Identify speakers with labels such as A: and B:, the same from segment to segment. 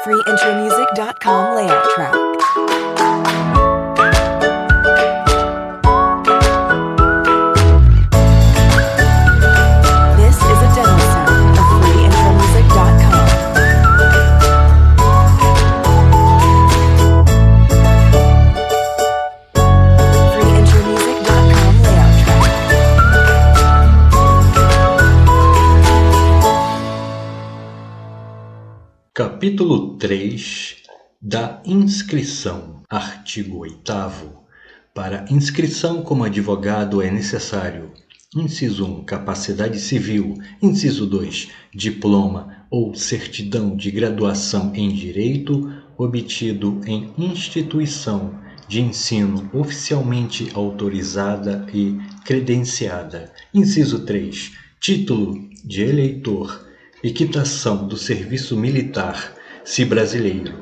A: freeintromusic.com layout track. This is a demo sound of freeintromusic.com. freeintromusic.com layout track.
B: Capítulo 3 da inscrição. Artigo 8º. Para inscrição como advogado é necessário: inciso 1, capacidade civil; inciso 2, diploma ou certidão de graduação em direito obtido em instituição de ensino oficialmente autorizada e credenciada; inciso 3, título de eleitor e quitação do serviço militar, se brasileiro;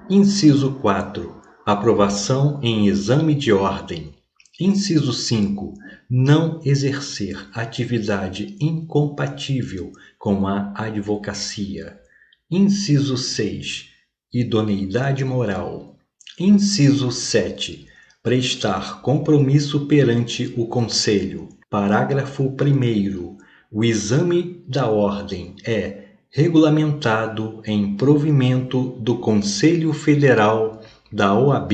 B: inciso 4, aprovação em exame de ordem; inciso 5, não exercer atividade incompatível com a advocacia; inciso 6, idoneidade moral; inciso 7, prestar compromisso perante o Conselho. Parágrafo 1º. O exame da ordem é regulamentado em provimento do Conselho Federal da OAB.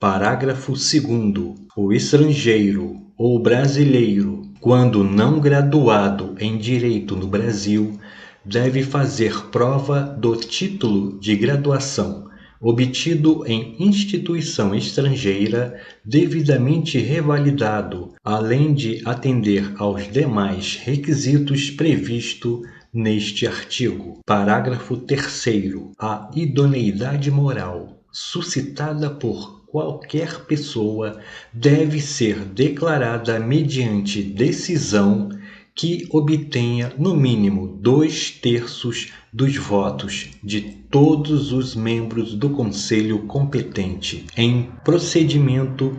B: Parágrafo 2º. O estrangeiro ou brasileiro, quando não graduado em Direito no Brasil, deve fazer prova do título de graduação obtido em instituição estrangeira devidamente revalidado, além de atender aos demais requisitos previstos neste artigo. Parágrafo 3º. A idoneidade moral suscitada por qualquer pessoa deve ser declarada mediante decisão que obtenha no mínimo 2/3 dos votos de todos os membros do Conselho competente, em procedimento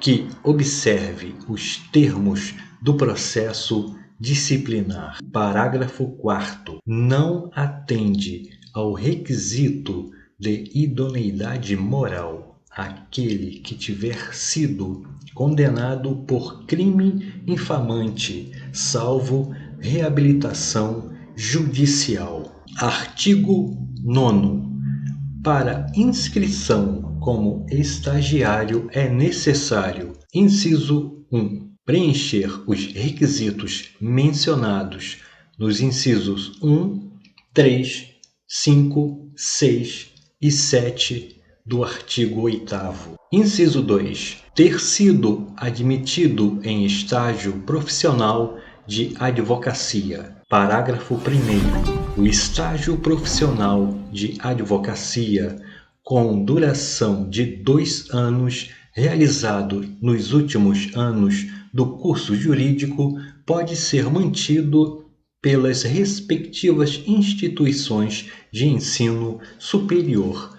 B: que observe os termos do processo disciplinar. Parágrafo 4º. Não atende ao requisito de idoneidade moral aquele que tiver sido condenado por crime infamante, salvo reabilitação judicial. Artigo 9º. Para inscrição como estagiário é necessário: inciso 1, preencher os requisitos mencionados nos incisos 1, 3, 5, 6 e 7 do artigo 8º. Inciso 2, ter sido admitido em estágio profissional de advocacia. Parágrafo 1º. O estágio profissional de advocacia, com duração de 2 anos, realizado nos últimos anos do curso jurídico, pode ser mantido pelas respectivas instituições de ensino superior,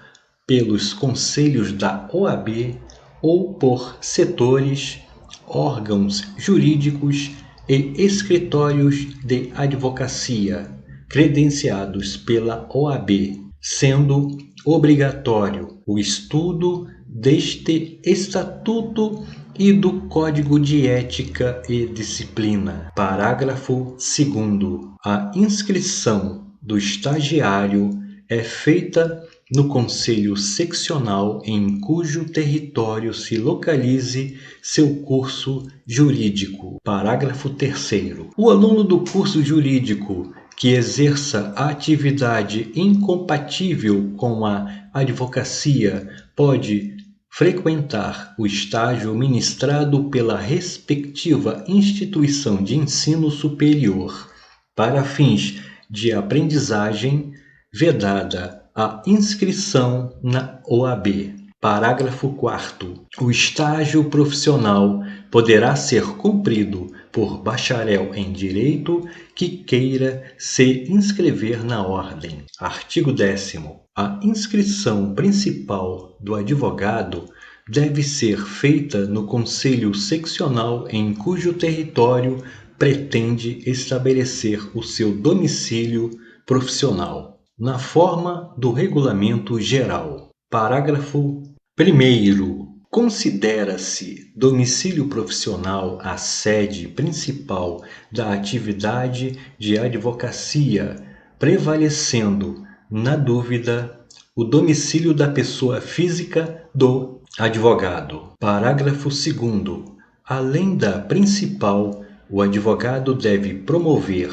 B: pelos conselhos da OAB ou por setores, órgãos jurídicos e escritórios de advocacia credenciados pela OAB, sendo obrigatório o estudo deste Estatuto e do Código de Ética e Disciplina. Parágrafo 2º. A inscrição do estagiário é feita no Conselho Seccional em cujo território se localize seu curso jurídico. Parágrafo 3º. O aluno do curso jurídico que exerça atividade incompatível com a advocacia pode frequentar o estágio ministrado pela respectiva instituição de ensino superior para fins de aprendizagem, vedada a inscrição na OAB. Parágrafo 4º. O estágio profissional poderá ser cumprido por bacharel em Direito que queira se inscrever na ordem. Artigo 10º. A inscrição principal do advogado deve ser feita no Conselho Seccional em cujo território pretende estabelecer o seu domicílio profissional. na forma do Regulamento Geral. Parágrafo 1º. Considera-se domicílio profissional a sede principal da atividade de advocacia, prevalecendo, na dúvida, o domicílio da pessoa física do advogado. Parágrafo 2º. Além da principal, o advogado deve promover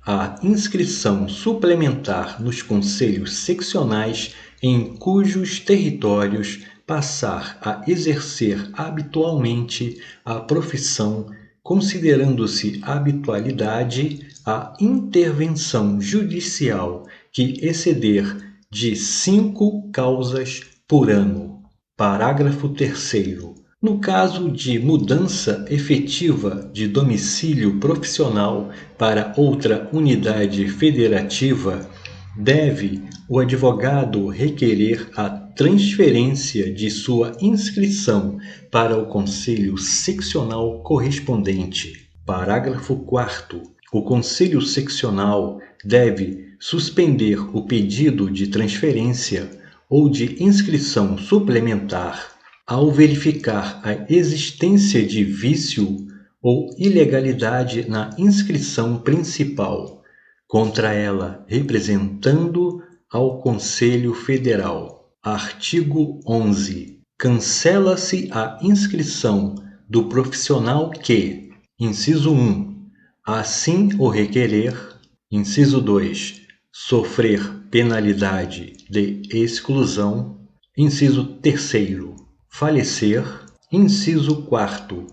B: a inscrição suplementar nos conselhos seccionais em cujos territórios passar a exercer habitualmente a profissão, considerando-se habitualidade a intervenção judicial que exceder de 5 causas por ano. Parágrafo 3º. No caso de mudança efetiva de domicílio profissional para outra unidade federativa, deve o advogado requerer a transferência de sua inscrição para o conselho seccional correspondente. Parágrafo 4º. O conselho seccional deve suspender o pedido de transferência ou de inscrição suplementar ao verificar a existência de vício ou ilegalidade na inscrição principal, contra ela representando ao Conselho Federal. Artigo 11. Cancela-se a inscrição do profissional que, inciso 1, assim o requerer, inciso 2, sofrer penalidade de exclusão, inciso 3º, falecer, inciso 4º,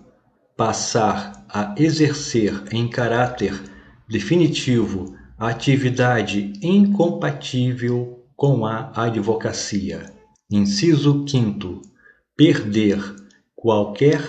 B: passar a exercer em caráter definitivo a atividade incompatível com a advocacia. Inciso 5º, perder qualquer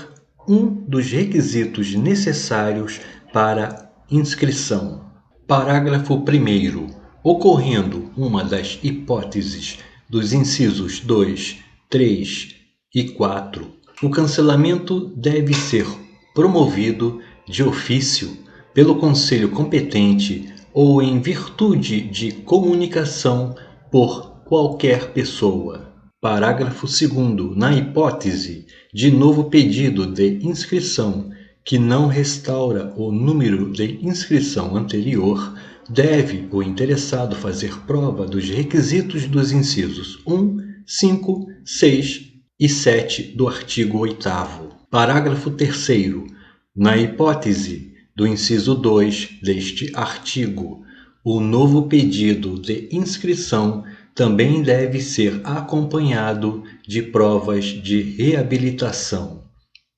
B: um dos requisitos necessários para inscrição. Parágrafo 1º. Ocorrendo uma das hipóteses dos incisos 2, 3 e 4, o cancelamento deve ser promovido de ofício pelo Conselho competente ou em virtude de comunicação por qualquer pessoa. Parágrafo 2º. Na hipótese de novo pedido de inscrição que não restaura o número de inscrição anterior, deve o interessado fazer prova dos requisitos dos incisos 1, 5, 6 e 7 do artigo 8º. Parágrafo 3º. Na hipótese do inciso 2 deste artigo, o novo pedido de inscrição também deve ser acompanhado de provas de reabilitação.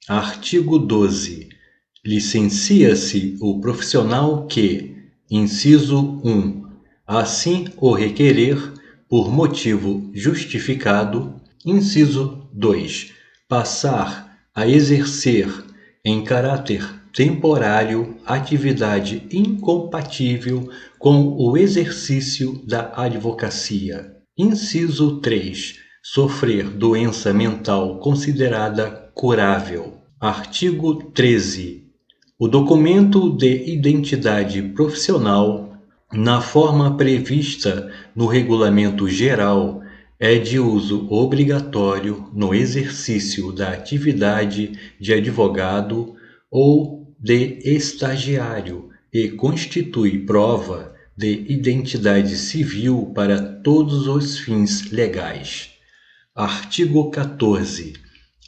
B: Artigo 12. Licencia-se o profissional que, inciso 1, assim o requerer por motivo justificado, inciso 2, passar a exercer em caráter temporário atividade incompatível com o exercício da advocacia. Inciso 3, sofrer doença mental considerada curável. Artigo 13. O documento de identidade profissional, na forma prevista no Regulamento Geral, é de uso obrigatório no exercício da atividade de advogado ou de estagiário e constitui prova de identidade civil para todos os fins legais. Artigo 14.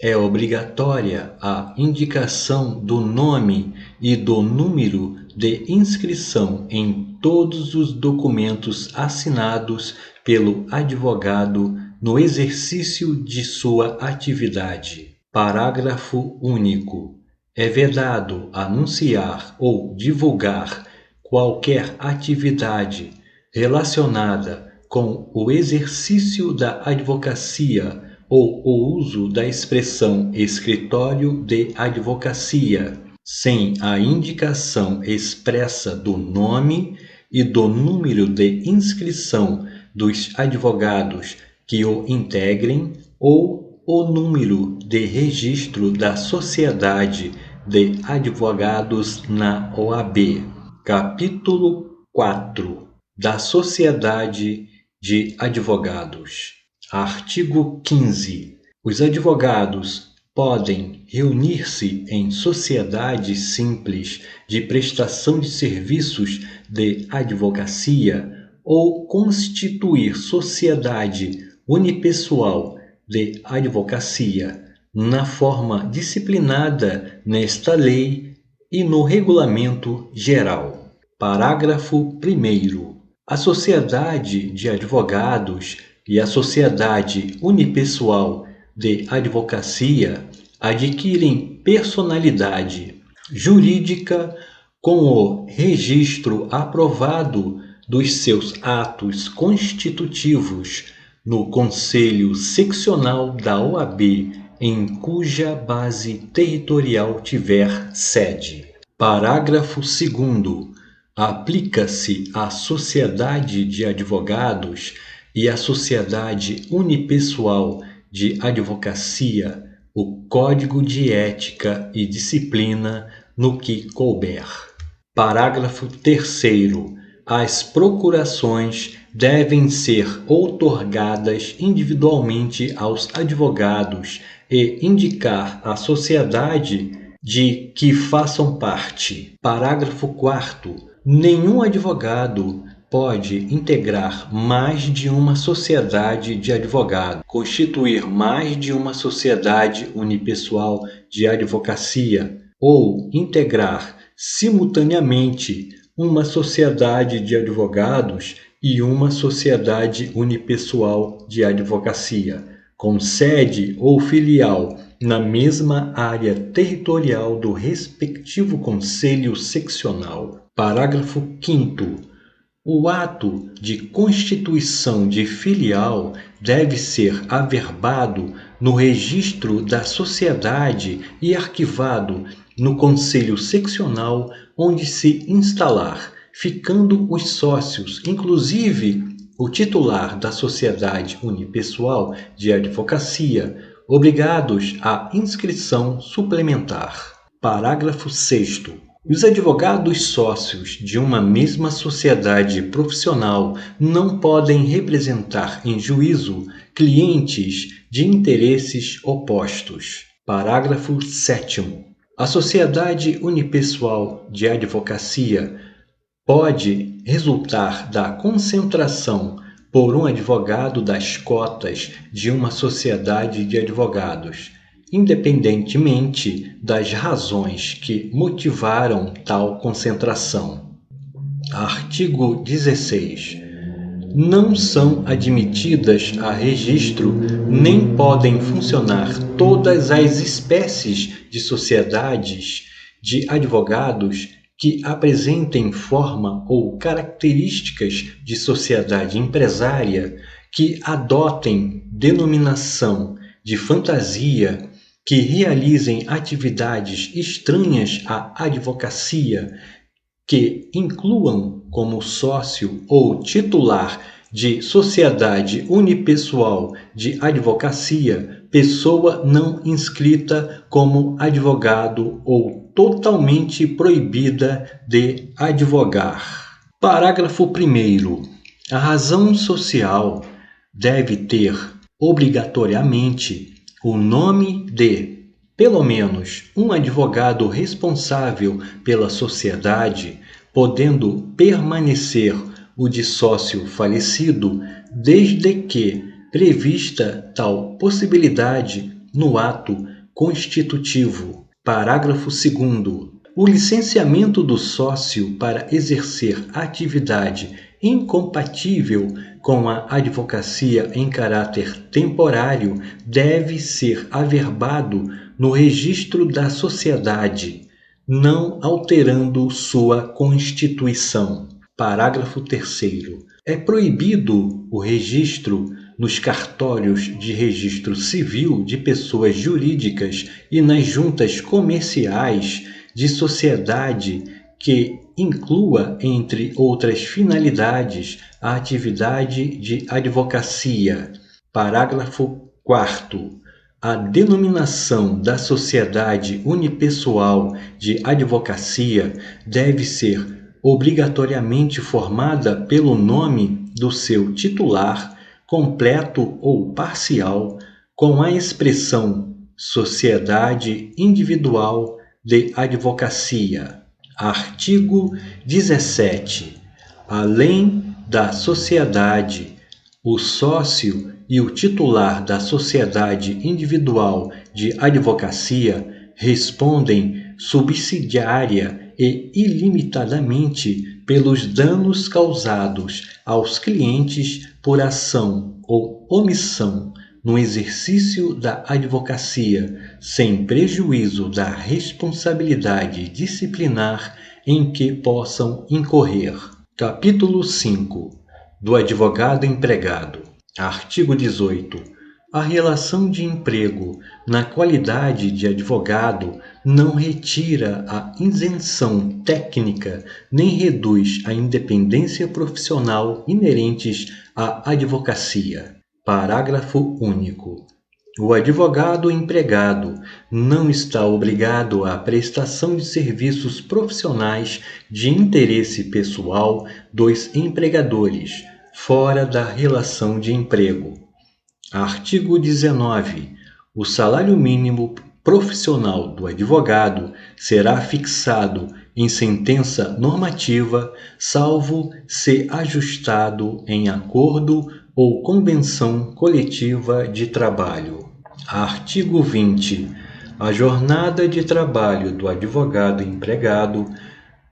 B: É obrigatória a indicação do nome e do número de inscrição em todos os documentos assinados pelo advogado no exercício de sua atividade. Parágrafo único. É vedado anunciar ou divulgar qualquer atividade relacionada com o exercício da advocacia ou o uso da expressão escritório de advocacia, sem a indicação expressa do nome e do número de inscrição dos advogados que o integrem ou o número de registro da Sociedade de Advogados na OAB. Capítulo 4. da Sociedade de Advogados. Artigo 15. Os advogados podem reunir-se em sociedade simples de prestação de serviços de advocacia ou constituir sociedade unipessoal de advocacia, na forma disciplinada nesta lei e no Regulamento Geral. Parágrafo 1º. A sociedade de advogados e a sociedade unipessoal de advocacia adquirem personalidade jurídica com o registro aprovado dos seus atos constitutivos no Conselho Seccional da OAB, em cuja base territorial tiver sede. Parágrafo 2º. Aplica-se à sociedade de advogados e à sociedade unipessoal de advocacia o Código de Ética e Disciplina no que couber. Parágrafo 3º. As procurações devem ser outorgadas individualmente aos advogados e indicar a sociedade de que façam parte. Parágrafo 4º. Nenhum advogado pode integrar mais de uma sociedade de advogados, constituir mais de uma sociedade unipessoal de advocacia ou integrar simultaneamente uma sociedade de advogados e uma sociedade unipessoal de advocacia, com sede ou filial na mesma área territorial do respectivo conselho seccional. Parágrafo 5º. O ato de constituição de filial deve ser averbado no registro da sociedade e arquivado no conselho seccional onde se instalar, ficando os sócios, inclusive o titular da sociedade unipessoal de advocacia, obrigados à inscrição suplementar. Parágrafo 6º. Os advogados sócios de uma mesma sociedade profissional não podem representar em juízo clientes de interesses opostos. Parágrafo 7º. A sociedade unipessoal de advocacia pode resultar da concentração por um advogado das cotas de uma sociedade de advogados, independentemente das razões que motivaram tal concentração. Artigo 16. Não são admitidas a registro nem podem funcionar todas as espécies de sociedades de advogados que apresentem forma ou características de sociedade empresária, que adotem denominação de fantasia, que realizem atividades estranhas à advocacia, que incluam como sócio ou titular de sociedade unipessoal de advocacia pessoa não inscrita como advogado ou totalmente proibida de advogar. Parágrafo 1º. A razão social deve ter obrigatoriamente o nome de, pelo menos, um advogado responsável pela sociedade, podendo permanecer o de sócio falecido, desde que prevista tal possibilidade no ato constitutivo. Parágrafo 2º. O licenciamento do sócio para exercer atividade incompatível com a advocacia em caráter temporário deve ser averbado no registro da sociedade, não alterando sua constituição. Parágrafo 3º. É proibido o registro nos cartórios de registro civil de pessoas jurídicas e nas juntas comerciais de sociedade que inclua, entre outras finalidades, a atividade de advocacia. Parágrafo 4º. A denominação da sociedade unipessoal de advocacia deve ser obrigatoriamente formada pelo nome do seu titular, completo ou parcial, com a expressão Sociedade Individual de Advocacia. Artigo 17. Além da sociedade, o sócio e o titular da sociedade individual de advocacia respondem subsidiária e ilimitadamente pelos danos causados aos clientes por ação ou omissão no exercício da advocacia, sem prejuízo da responsabilidade disciplinar em que possam incorrer. Capítulo 5. Do advogado empregado. Artigo 18. A relação de emprego na qualidade de advogado não retira a isenção técnica nem reduz a independência profissional inerentes à advocacia. Parágrafo único. O advogado empregado não está obrigado à prestação de serviços profissionais de interesse pessoal dos empregadores, fora da relação de emprego. Artigo 19. O salário mínimo profissional do advogado será fixado em sentença normativa, salvo se ajustado em acordo ou convenção coletiva de trabalho. Artigo 20. A jornada de trabalho do advogado empregado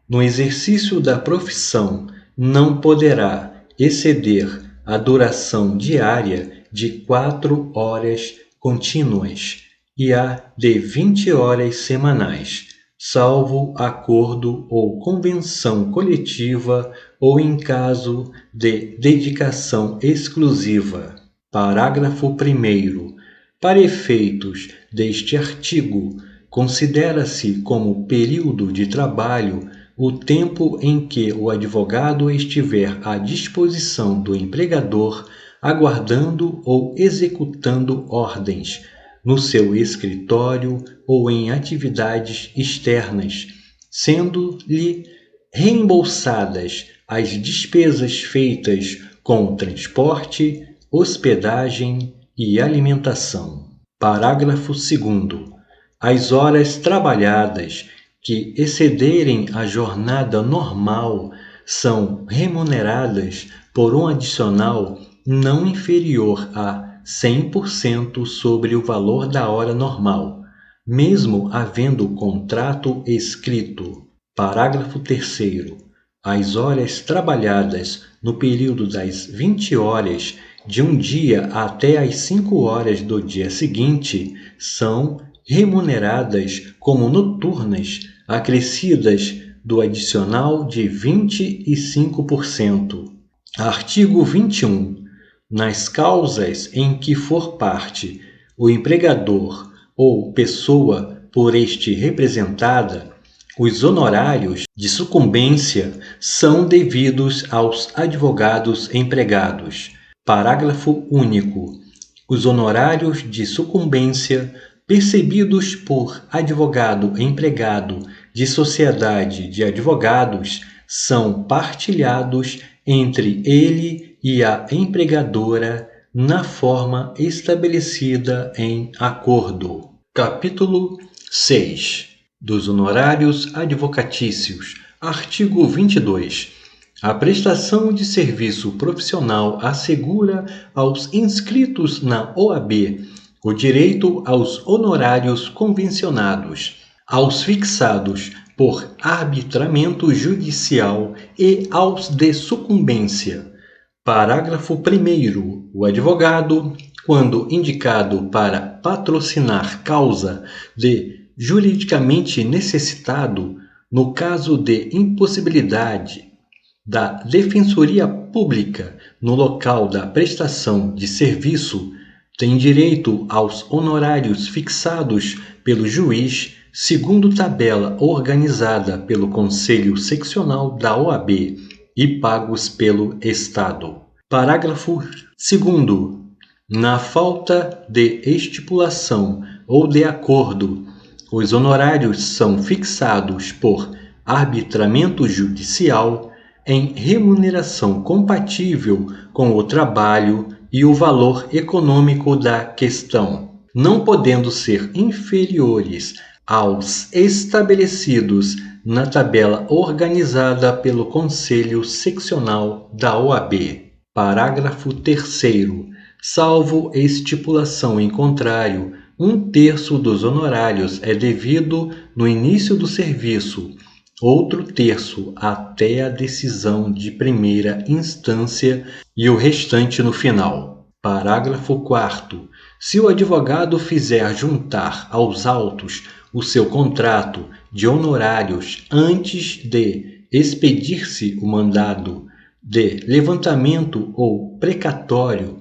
B: no exercício da profissão não poderá exceder a duração diária de 4 horas contínuas e a de 20 horas semanais, salvo acordo ou convenção coletiva ou em caso de dedicação exclusiva. Parágrafo 1º. Para efeitos deste artigo, considera-se como período de trabalho o tempo em que o advogado estiver à disposição do empregador, aguardando ou executando ordens, no seu escritório ou em atividades externas, sendo-lhe reembolsadas as despesas feitas com transporte, hospedagem e alimentação. Parágrafo 2º. As horas trabalhadas que excederem a jornada normal são remuneradas por um adicional não inferior a 100% sobre o valor da hora normal, mesmo havendo contrato escrito. Parágrafo 3º. As horas trabalhadas no período das 20 horas de um dia até as 5 horas do dia seguinte são remuneradas como noturnas, acrescidas do adicional de 25%. Artigo 21. Nas causas em que for parte o empregador ou pessoa por este representada, os honorários de sucumbência são devidos aos advogados empregados. Parágrafo único. Os honorários de sucumbência percebidos por advogado empregado de sociedade de advogados são partilhados entre ele e a empregadora na forma estabelecida em acordo. Capítulo 6. Dos honorários advocatícios. Artigo 22. A prestação de serviço profissional assegura aos inscritos na OAB o direito aos honorários convencionados, aos fixados por arbitramento judicial e aos de sucumbência. Parágrafo 1º. O advogado, quando indicado para patrocinar causa de juridicamente necessitado, no caso de impossibilidade da Defensoria Pública no local da prestação de serviço, tem direito aos honorários fixados pelo juiz segundo tabela organizada pelo Conselho Seccional da OAB e pagos pelo Estado. Parágrafo 2º. Na falta de estipulação ou de acordo, os honorários são fixados por arbitramento judicial em remuneração compatível com o trabalho e o valor econômico da questão, não podendo ser inferiores aos estabelecidos na tabela organizada pelo Conselho Seccional da OAB. Parágrafo 3º. Salvo estipulação em contrário, 1/3 dos honorários é devido no início do serviço, outro terço até a decisão de primeira instância e o restante no final. Parágrafo 4º. Se o advogado fizer juntar aos autos o seu contrato de honorários antes de expedir-se o mandado de levantamento ou precatório,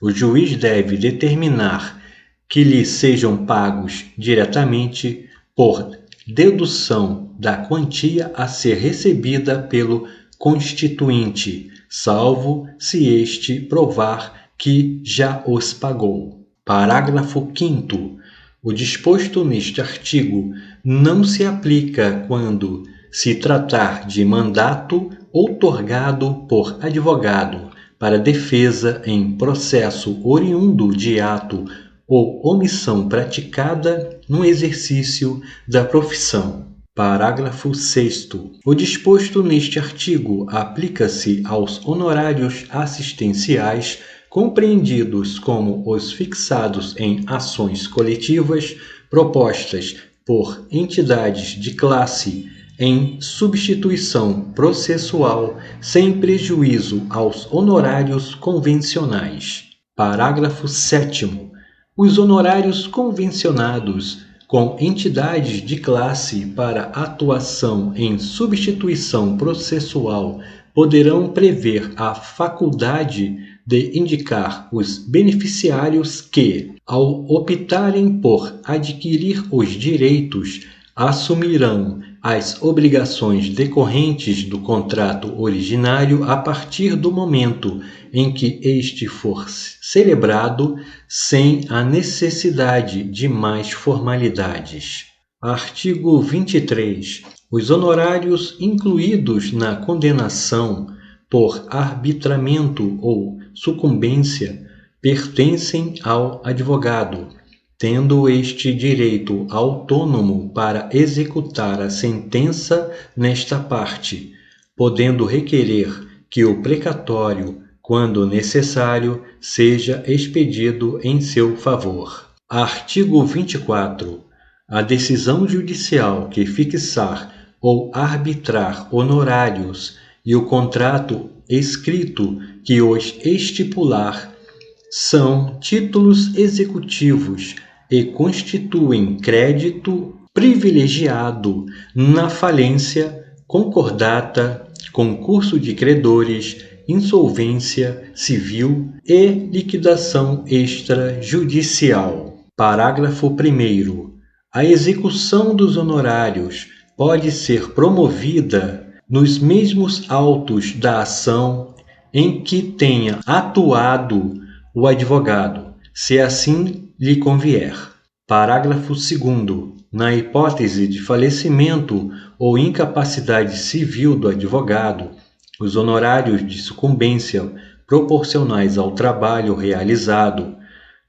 B: o juiz deve determinar que lhe sejam pagos diretamente por dedução da quantia a ser recebida pelo constituinte, salvo se este provar que já os pagou. Parágrafo 5º. O disposto neste artigo não se aplica quando se tratar de mandato outorgado por advogado para defesa em processo oriundo de ato ou omissão praticada no exercício da profissão. Parágrafo 6º. O disposto neste artigo aplica-se aos honorários assistenciais compreendidos como os fixados em ações coletivas propostas por entidades de classe em substituição processual sem prejuízo aos honorários convencionais. Parágrafo 7º. Os honorários convencionados com entidades de classe para atuação em substituição processual poderão prever a faculdade de indicar os beneficiários que, ao optarem por adquirir os direitos, assumirão as obrigações decorrentes do contrato originário a partir do momento em que este for celebrado, sem a necessidade de mais formalidades. Artigo 23. Os honorários incluídos na condenação por arbitramento ou sucumbência pertencem ao advogado, tendo este direito autônomo para executar a sentença nesta parte, podendo requerer que o precatório, quando necessário, seja expedido em seu favor. Artigo 24. A decisão judicial que fixar ou arbitrar honorários e o contrato escrito que os estipular são títulos executivos e constituem crédito privilegiado na falência, concordata, concurso de credores, insolvência civil e liquidação extrajudicial. Parágrafo 1º. A execução dos honorários pode ser promovida nos mesmos autos da ação em que tenha atuado o advogado, se assim lhe convier. Parágrafo 2º. Na hipótese de falecimento ou incapacidade civil do advogado, os honorários de sucumbência proporcionais ao trabalho realizado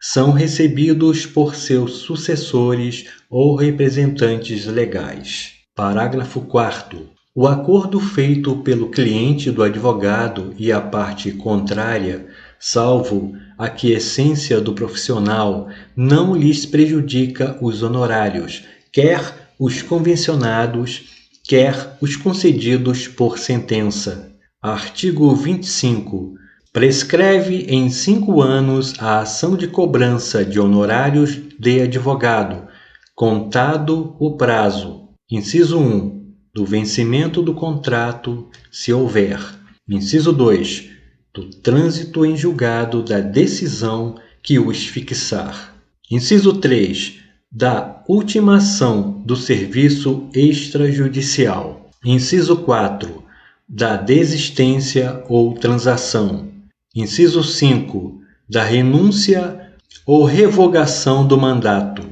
B: são recebidos por seus sucessores ou representantes legais. Parágrafo 4º. O acordo feito pelo cliente do advogado e a parte contrária, salvo a aquiescência do profissional, não lhes prejudica os honorários, quer os convencionados, quer os concedidos por sentença. Artigo 25. Prescreve em 5 anos a ação de cobrança de honorários de advogado, contado o prazo. Inciso 1. Do vencimento do contrato, se houver. Inciso 2. Do trânsito em julgado da decisão que os fixar. Inciso 3. Da ultimação do serviço extrajudicial. Inciso 4. Da desistência ou transação. Inciso 5. Da renúncia ou revogação do mandato.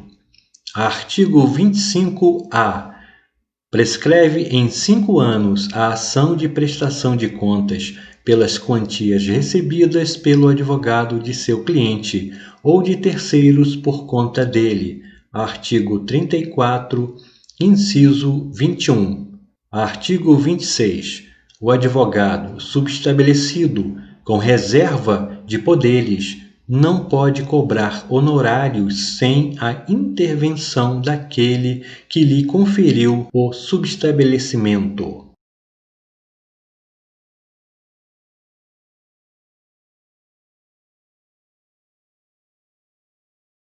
B: Artigo 25-A. Prescreve em 5 anos a ação de prestação de contas pelas quantias recebidas pelo advogado de seu cliente ou de terceiros por conta dele. Artigo 34, inciso 21. Artigo 26. O advogado subestabelecido com reserva de poderes não pode cobrar honorários sem a intervenção daquele que lhe conferiu o subestabelecimento.